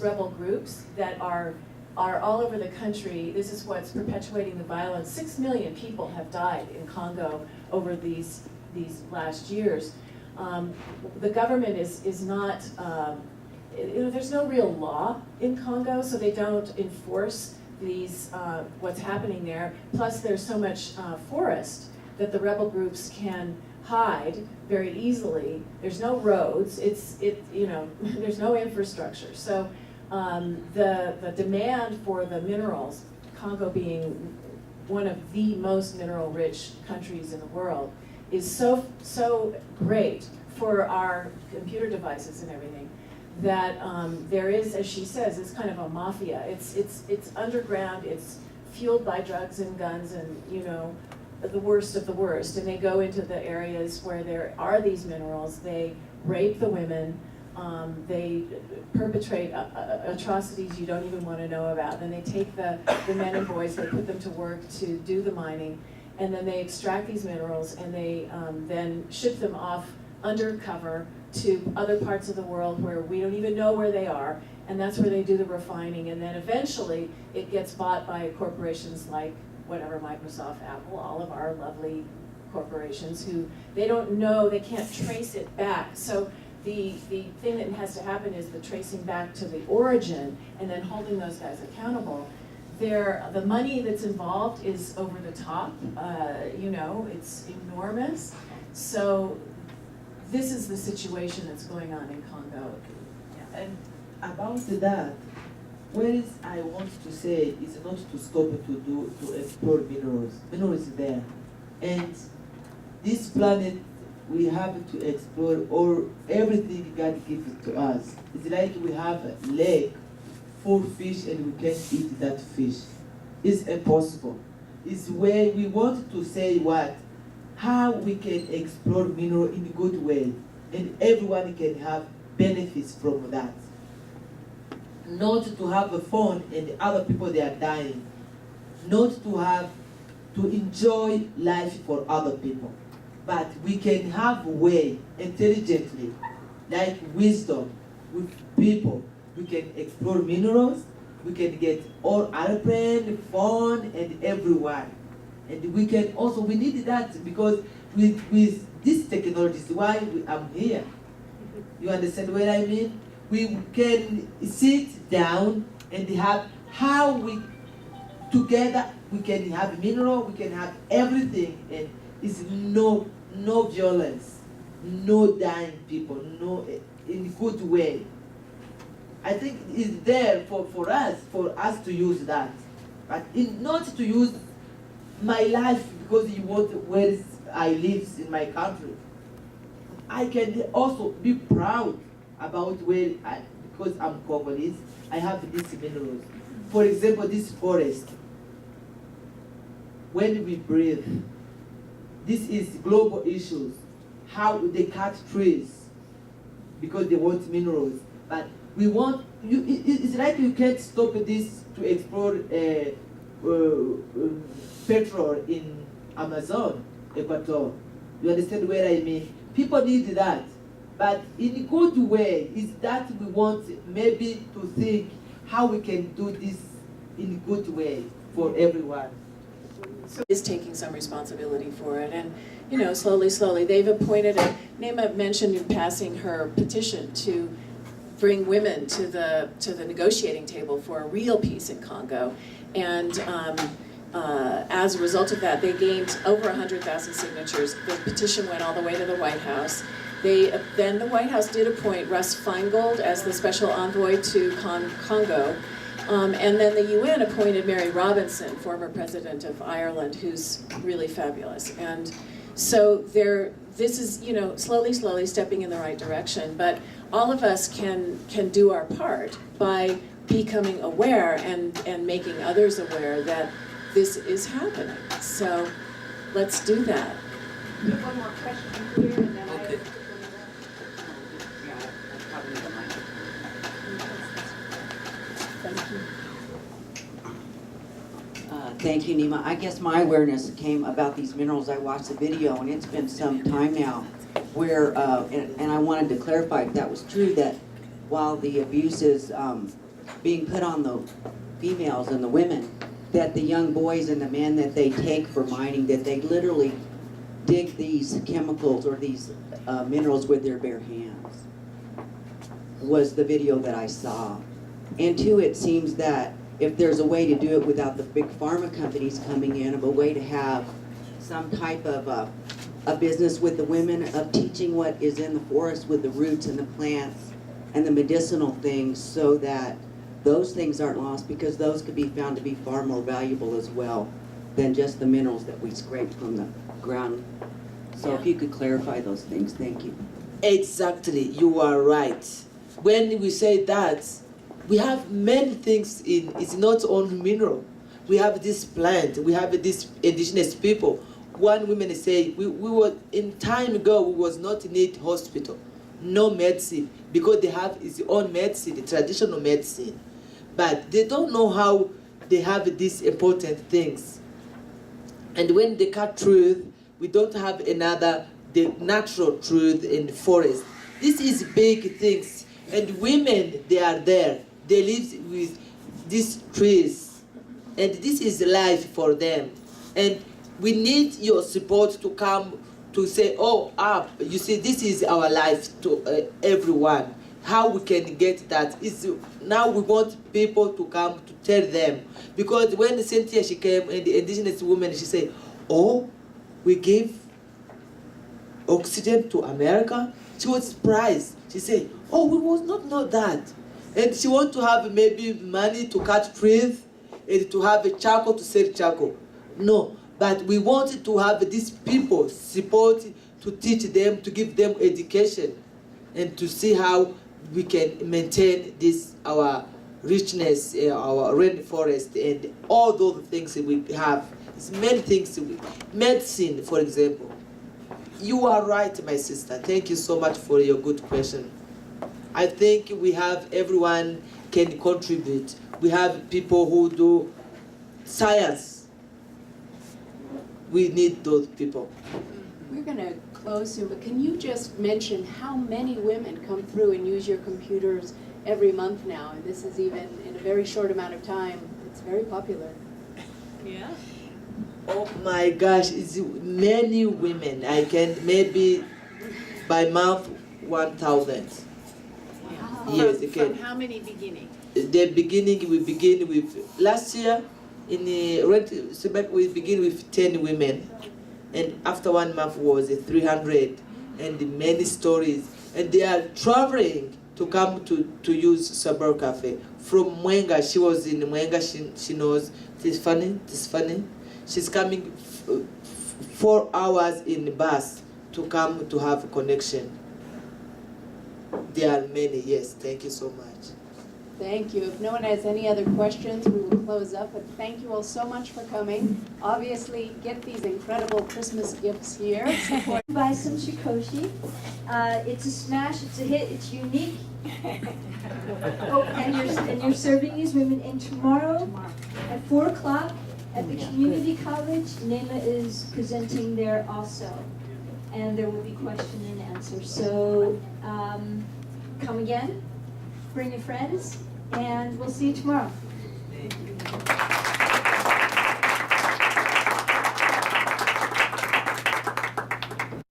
rebel groups that are all over the country. This is what's perpetuating the violence. 6 million people have died in Congo over these last years. The government is not, there's no real law in Congo, so they don't enforce these, what's happening there. Plus there's so much forest that the rebel groups can hide very easily. There's no roads, there's no infrastructure. So the demand for the minerals, Congo being one of the most mineral-rich countries in the world, is so great for our computer devices and everything that there is, as she says, it's kind of a mafia. It's underground. It's fueled by drugs and guns and the worst of the worst. And they go into the areas where there are these minerals. They rape the women. They perpetrate atrocities you don't even want to know about. Then they take the men and boys, they put them to work to do the mining, and then they extract these minerals and they then ship them off undercover to other parts of the world where we don't even know where they are, and that's where they do the refining, and then eventually it gets bought by corporations like whatever, Microsoft, Apple, all of our lovely corporations who they don't know, they can't trace it back. So the thing that has to happen is the tracing back to the origin and then holding those guys accountable. The money that's involved is over the top, it's enormous. So this is the situation that's going on in Congo. Yeah. And about that, what I want to say is not to stop to explore minerals. Minerals is there. And this planet, we have to explore everything God gives to us. It's like we have a lake full of fish and we can't eat that fish. It's impossible. It's where we want to say how we can explore mineral in a good way, and everyone can have benefits from that. Not to have a fun and other people they are dying. Not to enjoy life for other people. But we can have a way, intelligently, like wisdom, with people. We can explore minerals, we can get all airplane, fun, and everyone. And we can also, we need that because with this technology, is why I'm here. You understand what I mean? We can sit down and have how we, together, we can have mineral, we can have everything, and it's no violence, no dying people, no, in a good way. I think it's there for us to use that, but not to use my life because you want where I live in my country. I can also be proud about where because I'm Congolese, I have these minerals. For example, this forest. When we breathe, this is global issues. How they cut trees because they want minerals, but we want you. It's like you can't stop this to explore petrol in Amazon, Equator. You understand what I mean? People need that, but in a good way. Is that we want maybe to think how we can do this in a good way for everyone. So is taking some responsibility for it, and slowly they've appointed Neema mentioned in passing her petition to bring women to the negotiating table for a real peace in Congo, and as a result of that, they gained over 100,000 signatures. The petition went all the way to the White House. Then the White House did appoint Russ Feingold as the special envoy to Congo. And then the UN appointed Mary Robinson, former president of Ireland, who's really fabulous. And so this is, slowly stepping in the right direction. But all of us can do our part by becoming aware and making others aware that this is happening. So let's do that. We have one more question here, and then Okay. Thank you. Thank you, Neema. I guess my awareness came about these minerals. I watched the video, and it's been some time now where, and I wanted to clarify if that was true, that while the abuse is being put on the females and the women, that the young boys and the men that they take for mining, that they literally dig these chemicals or these minerals with their bare hands, was the video that I saw. And two, it seems that if there's a way to do it without the big pharma companies coming in, of a way to have some type of a business with the women of teaching what is in the forest with the roots and the plants and the medicinal things, so that those things aren't lost, because those could be found to be far more valuable as well than just the minerals that we scrape from the ground. So if you could clarify those things, thank you. Exactly, you are right. When we say that, we have many things in, it's not only mineral. We have this plant, we have this indigenous people. One woman say, we were, in time ago, we was not need hospital, no medicine, because they have its own medicine, the traditional medicine. But they don't know how they have these important things. And when they cut truth, we don't have another, the natural truth in the forest. This is big things. And women, they are there. They live with these trees. And this is life for them. And we need your support to come to say, oh, up, you see, this is our life to everyone. How we can get that is, now we want people to come to tell them. Because when Cynthia, she came, and the indigenous woman, she said, oh, we give oxygen to America? She was surprised. She said, oh, we was not know that. And she want to have maybe money to cut trees and to have a charcoal to sell charcoal. No, but we wanted to have these people support, to teach them, to give them education, and to see how we can maintain this, our richness, our rainforest, and all those things that we have. It's many things. Medicine, for example. You are right, my sister. Thank you so much for your good question. I think we have, everyone can contribute. We have people who do science. We need those people. We're going to close soon, but can you just mention how many women come through and use your computers every month now? And this is even in a very short amount of time. It's very popular. Yeah. Oh my gosh, it's many women. I can maybe by month 1,000. Yes, From how many beginning? The beginning, we begin with, last year in the rent semester we begin with 10 women, and after 1 month was 300, and many stories, and they are traveling to come to use Sabor Cafe from Mwenga. She was in Mwenga. She knows. It's funny. She's coming 4 hours in the bus to come to have a connection. There are many. Yes, thank you so much. Thank you. If no one has any other questions, we will close up. But thank you all so much for coming. Obviously, get these incredible Christmas gifts here. Buy some Shikoshi. It's a smash. It's a hit. It's unique. Oh, and you're serving these women. And tomorrow at 4 o'clock at the community college, Neema is presenting there also, and there will be question and answer. So come again. Bring your friends, and we'll see you tomorrow. Thank you.